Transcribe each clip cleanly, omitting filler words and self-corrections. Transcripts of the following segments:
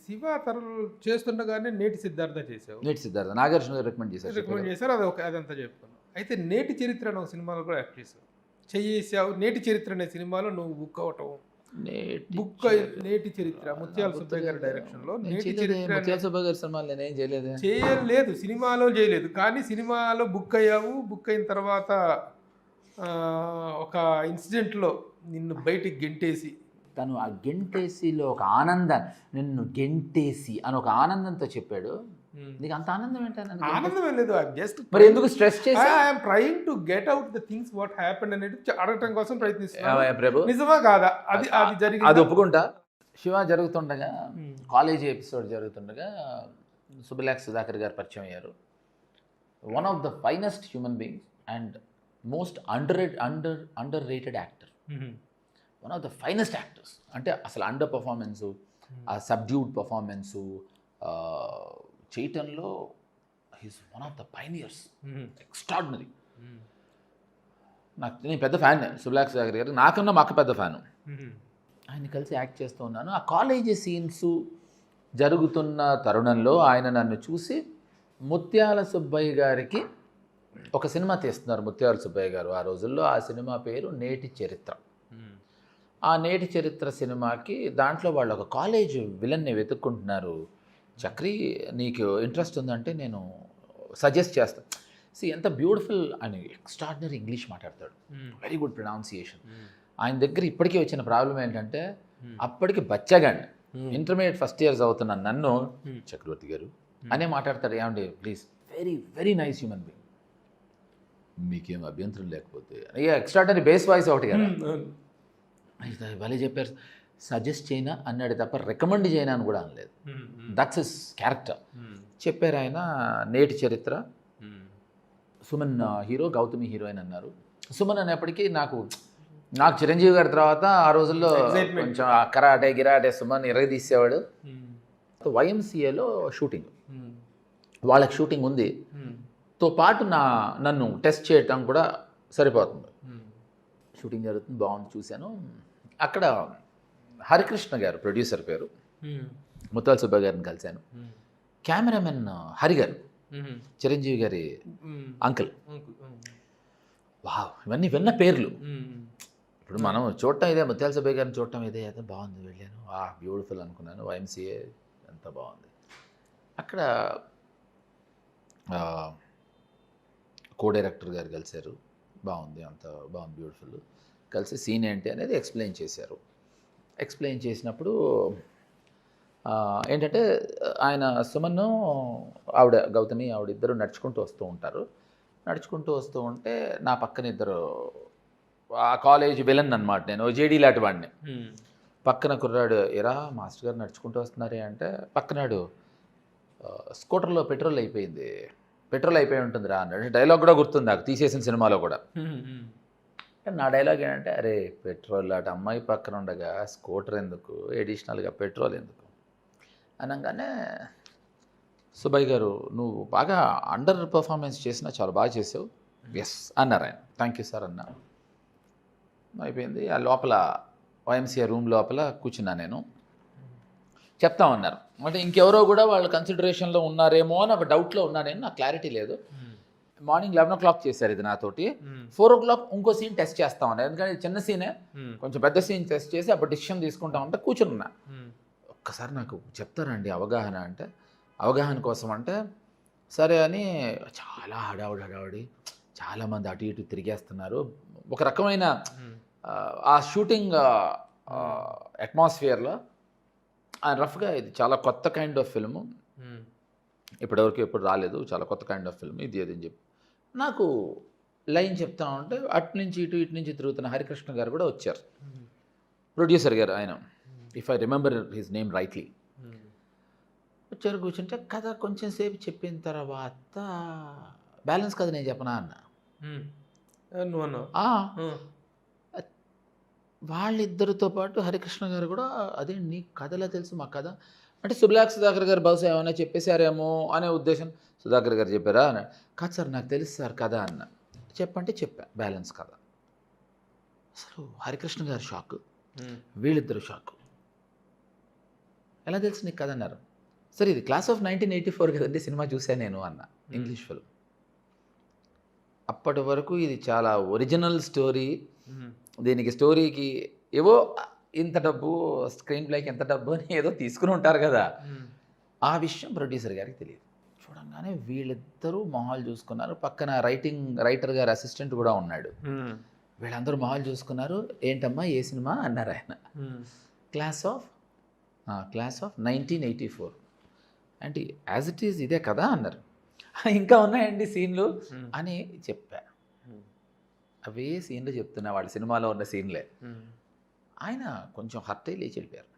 శివ చేస్తుండగానే నేటి సిద్ధార్థ చేసావు. నేటి సిద్ధార్థ నాగార్జున గారు రికమెండ్ చేశారు అదంతా చెప్తాను. అయితే నేటి చరిత్ర అనే ఒక సినిమాలో కూడా యాక్ట్ చేసావు. చేసావు. నేటి చరిత్ర అనే సినిమాలో నువ్వు బుక్ అవటం, నేటి చరిత్ర ముత్యాల సుబ్బయ్య గారి డైరెక్షన్ లో. నేటి చరిత్ర ముత్యాల సుబ్బయ్య గారి సినిమాలు నేనేం చేయలేదు. చేయలేదు, సినిమాలో చేయలేదు, కానీ సినిమాలో బుక్ అయ్యావు. బుక్ అయిన తర్వాత ఒక ఇన్సిడెంట్లో నిన్ను బయటికి గెంటేసి, తను ఆ గెంటేసిలో ఒక ఆనందం, నిన్ను గెంటేసి అని ఒక ఆనందంతో చెప్పాడు. నీకు అంత ఆనందం ఏంటంటే ఆనందం ఏం లేదు, జస్ట్ మరి ఎందుకు స్ట్రెస్ చేసి I'm trying to get out the things what happened అనేది అడగటం కోసం ప్రయత్నిస్తున్నాను. ప్రభు నిజమా కాదా అది జరిగింది, అది ఒప్పుకుంటా. శివ జరుగుతుండగా, కాలేజీ ఎపిసోడ్ జరుగుతుండగా సుబ్బిలాక్ సుధాకర్ గారు పరిచయం అయ్యారు. One of the finest human beings and most under rated actor, one of the finest actors. అంటే అసలు అండర్ పర్ఫార్మెన్సు, ఆ సబ్డ్యూడ్ పర్ఫార్మెన్సు చేయటంలో he's one of the pioneers, extraordinary. నేను పెద్ద ఫ్యాన్ సుబ్బిలాక్ సుధాకర్ గారు, నాకన్నా మాకు పెద్ద ఫ్యాను. ఆయన కలిసి యాక్ట్ చేస్తూ ఉన్నాను. ఆ కాలేజీ సీన్స్ జరుగుతున్న తరుణంలో ఆయన నన్ను చూసి ముత్యాల సుబ్బయ్య గారికి ఒక సినిమా తీస్తున్నారు. ముత్యాల సుబ్బయ్య గారు ఆ రోజుల్లో, ఆ సినిమా పేరు నేటి చరిత్ర. ఆ నేటి చరిత్ర సినిమాకి దాంట్లో వాళ్ళు ఒక కాలేజ్ విలన్ని వెతుక్కుంటున్నారు. చక్రి నీకు ఇంట్రెస్ట్ ఉందంటే నేను సజెస్ట్ చేస్తాను. ఎంత బ్యూటిఫుల్ అని ఎక్స్ట్రాడినరీ ఇంగ్లీష్ మాట్లాడతాడు, వెరీ గుడ్ ప్రొనౌన్సియేషన్. ఆయన దగ్గర ఇప్పటికీ వచ్చిన ప్రాబ్లం ఏంటంటే అప్పటికి బచ్చగాండి, ఇంటర్మీడియట్ ఫస్ట్ ఇయర్స్ అవుతున్న నన్ను చక్రవర్తి గారు అనే మాట్లాడతాడు. ఏమండి please, very very nice human being, మీకేం అభ్యంతరం లేకపోతే. ఎక్స్ట్రాడినరీ బేస్ వాయిస్ ఒకటి కదా, భలే చెప్పారు. సజెస్ట్ చేయనా అన్నాడు తప్ప రికమెండ్ చేయనా అని కూడా అనలేదు. That's his character. చెప్పారు ఆయన నేటి చరిత్ర. సుమన్ హీరో, గౌతమి హీరోయిన్ అన్నారు. సుమన్ అనేప్పటికీ నాకు చిరంజీవి గారి తర్వాత ఆ రోజుల్లో కొంచెం కరాటే గిరాటే సుమన్ ఎరగదీసేవాడు. వైఎంసీఏలో షూటింగ్, వాళ్ళకి షూటింగ్ ఉంది, తో పాటు నన్ను టెస్ట్ చేయటం కూడా సరిపోతుంది. షూటింగ్ జరుగుతుంది, బాగుంది, చూశాను. అక్కడ హరికృష్ణ గారు ప్రొడ్యూసర్ పేరు, ముత్యాల సుబ్బయ్య గారిని కలిశాను. కెమెరామెన్ హరి గారు, చిరంజీవి గారి అంకుల్. వావ్, ఇవన్నీ విన్న పేర్లు. ఇప్పుడు మనం చూడటం ఇదే, ముత్యాల సుబ్బయ్య గారిని చూడటం ఇదే, అయితే బాగుంది, వెళ్ళాను, బ్యూటిఫుల్ అనుకున్నాను. వైఎంసీఏ ఎంత బాగుంది. అక్కడ కో డైరెక్టర్ గారు కలిశారు, బాగుంది, అంత బాగుంది, బ్యూటిఫుల్. కలిసి సీన్ ఏంటి అనేది ఎక్స్ప్లెయిన్ చేశారు. ఎక్స్ప్లెయిన్ చేసినప్పుడు ఏంటంటే ఆయన సుమన్ను ఆవిడ గౌతమి ఆవిడ ఇద్దరు నడుచుకుంటూ వస్తూ ఉంటారు. నడుచుకుంటూ వస్తూ ఉంటే నా పక్కన ఇద్దరు, ఆ కాలేజ్ విలన్ అనమాట, నేను జేడీ లాంటి వాడిని. పక్కన కుర్రాడు, ఎరా మాస్టర్ గారు నడుచుకుంటూ వస్తున్నారే అంటే, పక్కనాడు స్కూటర్లో పెట్రోల్ అయిపోయి ఉంటుందిరా అన్నాడు. డైలాగ్ కూడా గుర్తుంది నాకు, తీసేసిన సినిమాలో కూడా. నా డైలాగ్ ఏంటంటే, అరే పెట్రోల్ అటు అమ్మాయి పక్కన ఉండగా స్కూటర్ ఎందుకు, ఎడిషనల్గా పెట్రోల్ ఎందుకు అనగానే, సుబ్బయ్య గారు నువ్వు బాగా అండర్ పర్ఫార్మెన్స్ చేసినా చాలా బాగా చేసావు, ఎస్ అన్నారు ఆయన. థ్యాంక్ యూ సార్ అన్నా. అయిపోయింది. ఆ లోపల వైఎంసీఆర్ రూమ్ లోపల కూర్చున్నా నేను. చెప్తామన్నారు అంటే ఇంకెవరో కూడా వాళ్ళు కన్సిడరేషన్లో ఉన్నారేమో అని ఒక డౌట్లో ఉన్నా నేను, నాకు క్లారిటీ లేదు. మార్నింగ్ 11 o'clock చేశారు ఇది నాతోటి. 4 o'clock ఇంకో సీన్ టెస్ట్ చేస్తామన్నారు, ఎందుకంటే చిన్న సీనే, కొంచెం పెద్ద సీన్ టెస్ట్ చేసి అప్పుడు డిసిషన్ తీసుకుంటామంటే కూర్చున్నా. ఒక్కసారి నాకు చెప్తారండి అవగాహన అంటే, అవగాహన కోసం అంటే సరే అని, చాలా హడావుడి, చాలామంది అటు ఇటు తిరిగేస్తున్నారు. ఒక రకమైన ఆ షూటింగ్ అట్మాస్ఫియర్లో రఫ్గా, ఇది చాలా కొత్త కైండ్ ఆఫ్ ఫిల్ము, ఇప్పటివరకు ఎప్పుడు రాలేదు, చాలా కొత్త కైండ్ ఆఫ్ ఫిల్మ్ ఇది అని చెప్పి నాకు లైన్ చెప్తా ఉంటే, అటు నుంచి ఇటు నుంచి తిరుగుతున్న హరికృష్ణ గారు కూడా వచ్చారు, ప్రొడ్యూసర్ గారు ఆయన, if I remember his name rightly. వచ్చారు, కూర్చుంటే కథ కొంచెం సేపు చెప్పిన తర్వాత బ్యాలెన్స్ కథ నేను చెప్పనా అన్న. వాళ్ళిద్దరితో పాటు హరికృష్ణ గారు కూడా, అదే నీ కథలా తెలుసు మా కథ అంటే, సుబ్బిలాక్ సుధాకర్ గారు బహుశా ఏమైనా చెప్పేశారేమో అనే ఉద్దేశం. సుధాకర్ గారు చెప్పారా అని, కాదు సార్ నాకు తెలుసు సార్ కథ అన్న. చెప్పంటే చెప్పా బ్యాలెన్స్ కథ. అసలు హరికృష్ణ గారు షాక్, వీళ్ళిద్దరు షాక్. ఎలా తెలుసు నీకు కథ అన్నారు. సరే ఇది క్లాస్ ఆఫ్ 1984 కదండి, సినిమా చూశాను నేను అన్న, ఇంగ్లీష్ ఫిల్మ్. అప్పటి వరకు ఇది చాలా ఒరిజినల్ స్టోరీ, దీనికి స్టోరీకి ఏవో ఇంత డబ్బు, స్క్రీన్ ప్లేకి ఎంత డబ్బు అని ఏదో తీసుకుని ఉంటారు కదా, ఆ విషయం ప్రొడ్యూసర్ గారికి తెలియదు. చూడంగానే వీళ్ళిద్దరూ మొహాలు చూసుకున్నారు, పక్కన రైటర్ గారు అసిస్టెంట్ కూడా ఉన్నాడు. వీళ్ళందరూ మొహాలు చూసుకున్నారు. ఏంటమ్మా ఏ సినిమా అన్నారు ఆయన. క్లాస్ ఆఫ్ 1984 అంటే యాజ్ ఇట్ ఈజ్ ఇదే కదా అన్నారు. ఇంకా ఉన్నాయండి సీన్లు అని చెప్పా. అవే సీన్లు చెప్తున్నా, వాళ్ళ సినిమాలో ఉన్న సీన్లే. ఆయన కొంచెం హర్ట్ అయ్యి లేచి వెళ్ళిపోయారు.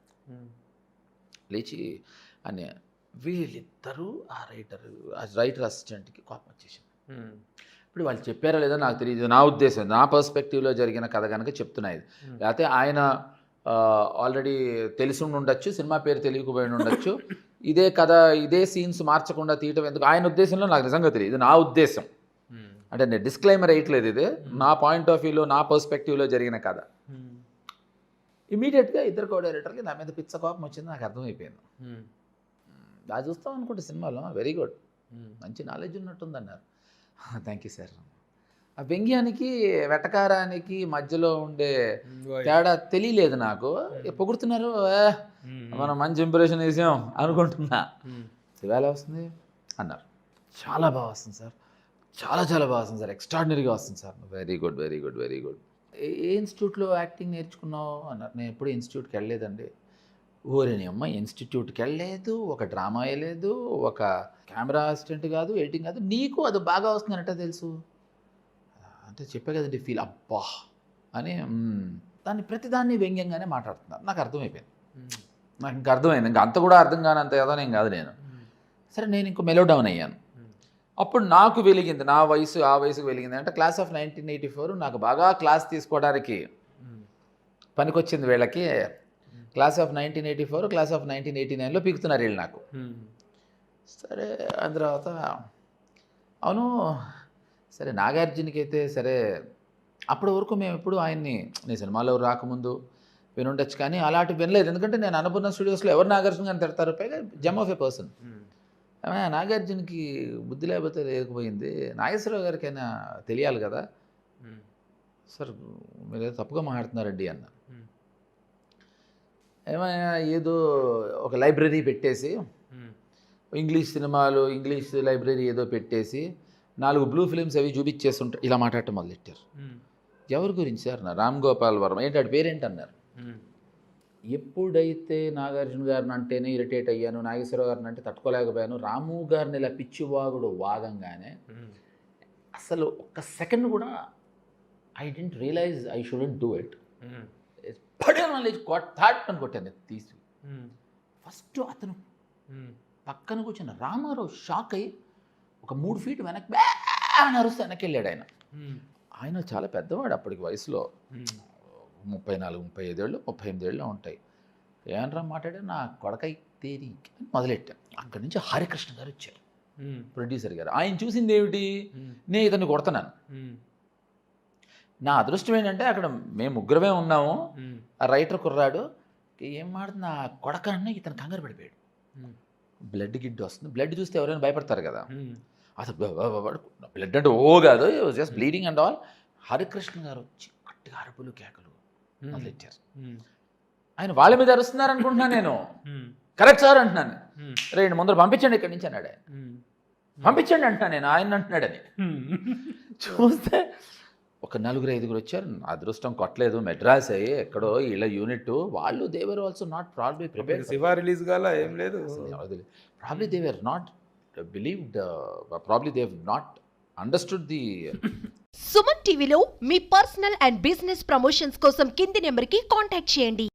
లేచి అని వీళ్ళిద్దరూ ఆ రైటర్ అసిస్టెంట్కి కోపం వచ్చేసింది. ఇప్పుడు వాళ్ళు చెప్పారా లేదా నాకు తెలియదు, నా ఉద్దేశం, నా పర్స్పెక్టివ్లో జరిగిన కథ కనుక చెప్తున్నాయి. లేకపోతే ఆయన ఆల్రెడీ తెలిసి ఉండొచ్చు, సినిమా పేరు తెలియకపోయి ఉండొచ్చు, ఇదే కథ ఇదే సీన్స్ మార్చకుండా తీయటం ఎందుకు ఆయన ఉద్దేశంలో నాకు నిజంగా తెలియదు. నా ఉద్దేశం అంటే నేను డిస్క్లైమర్ వేయట్లేదు, ఇది నా పాయింట్ ఆఫ్ వ్యూలో నా పర్స్పెక్టివ్లో జరిగిన కథ. ఇమీడియట్గా ఇద్దరు కో డైరెక్టర్కి నా మీద పిచ్చ కోపం వచ్చింది, నాకు అర్థమైపోయింది. అది చూస్తాం అనుకుంటే సినిమాలో వెరీ గుడ్, మంచి నాలెడ్జ్ ఉన్నట్టుంది అన్నారు. Thank you sir. ఆ వ్యంగ్యానికి వెటకారానికి మధ్యలో ఉండే తేడా తెలియలేదు నాకు. పొగుడుతున్నారు, మనం మంచి ఇంప్రెషన్ వేసాం అనుకుంటున్నా. శివాలా వస్తుంది అన్నారు. చాలా బాగా వస్తుంది సార్, చాలా చాలా బాగా వస్తుంది సార్, ఎక్స్ట్రాడినరీగా వస్తుంది sir. Very good very good very good. ఏ ఇన్స్టిట్యూట్లో యాక్టింగ్ నేర్చుకున్నావు అన్నారు. నేను ఎప్పుడు ఇన్స్టిట్యూట్కి వెళ్ళలేదండి. ఊరిని అమ్మ ఇన్స్టిట్యూట్కి వెళ్ళలేదు, ఒక డ్రామా వేయలేదు, ఒక కెమెరా అసిస్టెంట్ కాదు, ఎడిటింగ్ కాదు, నీకు అది బాగా వస్తుందనట తెలుసు అంటే చెప్పే కదండి ఫీల్ అబ్బా అని. దాన్ని ప్రతిదాన్ని వ్యంగ్యంగానే మాట్లాడుతున్నారు. నాకు అర్థమైపోయింది, నాకు ఇంకా అర్థమైంది. ఇంకా అంత కూడా అర్థం కానంత ఏదో నేను కాదు నేను. సరే నేను ఇంకో మెలో డౌన్ అయ్యాను. అప్పుడు నాకు వెలిగింది, నా వయసు ఆ వయసుకు వెలిగింది. అంటే క్లాస్ ఆఫ్ 1984 నాకు బాగా క్లాస్ తీసుకోవడానికి పనికొచ్చింది. వీళ్ళకి క్లాస్ ఆఫ్ 1984 క్లాస్ ఆఫ్ 1989లో పీకుతున్నారు వీళ్ళు నాకు. సరే దాని తర్వాత అవును సరే నాగార్జునకి అయితే సరే అప్పటి వరకు మేము ఎప్పుడు ఆయన్ని నీ సినిమాలో రాకముందు వినుండొచ్చు కానీ అలాంటి వినలేదు. ఎందుకంటే నేను అనుకున్న స్టూడియోస్లో ఎవరు నాగార్జున గారిని తిడతారు, పైగా జమ్ ఆఫ్ ఏ పర్సన్. నాగార్జునకి బుద్ధి లేకపోతే లేకపోయింది, నాగేశ్వరరావు గారికైనా తెలియాలి కదా సార్, మీరు ఏదో తప్పుగా మాట్లాడుతున్నారండి అన్న. ఏమైనా ఏదో ఒక లైబ్రరీ పెట్టేసి ఇంగ్లీష్ సినిమాలు ఇంగ్లీష్ లైబ్రరీ ఏదో పెట్టేసి 4 బ్లూ ఫిలిమ్స్ అవి చూపించేస్తుంటారు, ఇలా మాట్లాడటం మొదలెట్టారు. ఎవరి గురించి సార్ అన్నారు. రామ్ గోపాల్ వర్మ. ఏంటి వాడి పేరేంటి అన్నారు. ఎప్పుడైతే నాగార్జున గారిని అంటేనే ఇరిటేట్ అయ్యాను, నాగేశ్వరరావు గారిని అంటే తట్టుకోలేకపోయాను, రాము గారిని ఇలా పిచ్చివాగుడు వాగంగానే అసలు ఒక్క సెకండ్ కూడా I didn't realise I shouldn't do it. థాట్ కొట్టాను తీసి. ఫస్ట్ అతను పక్కన కూర్చున్న రామారావు షాక్ అయ్యి ఒక 3 ఫీట్ వెనక్కి అని అరుస్తే వెనక్కి వెళ్ళాడు ఆయన. ఆయన చాలా పెద్దవాడు అప్పటికి వయసులో, 34, 35 ఏళ్ళు 38 ఏళ్ళు ఉంటాయి. ఏమనరా మాట్లాడే నా కొడకై తేరి అని మొదలెట్టాను. అక్కడి నుంచి హరికృష్ణ గారు వచ్చారు, ప్రొడ్యూసర్ గారు. ఆయన చూసింది ఏమిటి, నేను ఇతన్ని కొడుతున్నాను. నా అదృష్టం ఏంటంటే అక్కడ మేము ముగ్గురమే ఉన్నాము, ఆ రైటర్ కుర్రాడు ఏం మాడుతుంది నా కొడక అన్న ఇతను కంగారు పడిపోయాడు. బ్లడ్ గిడ్డు వస్తుంది, బ్లడ్ చూస్తే ఎవరైనా భయపడతారు కదా, అసలు బ్లడ్ అంటే ఓ కాదు, just bleeding and all. Harikrishna గారు వచ్చి గట్టిగా అరుపులు కేకలు మొదలెట్టారు. ఆయన వాళ్ళ మీద అరుస్తున్నారు అనుకుంటున్నాను నేను. కరెక్ట్ సార్ అంటున్నాను, రేండి ముందర పంపించండి ఇక్కడి నుంచి అన్నాడు ఆయన. పంపించండి అంటున్నాను నేను, ఆయన అంటున్నాడని. చూస్తే ఒక 4-5 వచ్చారు. అదృష్టం కొట్టలేదు, మెడ్రాస్ అయ్యి ఎక్కడో ఇలా యూనిట్ వాళ్ళు. They were also not probably prepared. Shiva release కాల ఏం లేదు, probably they were not believed, probably they have not understood the. Suman టీవీలో మీ పర్సనల్ అండ్ బిజినెస్ ప్రమోషన్స్ కోసం కింది నెంబర్కి కాంటాక్ట్ చేయండి.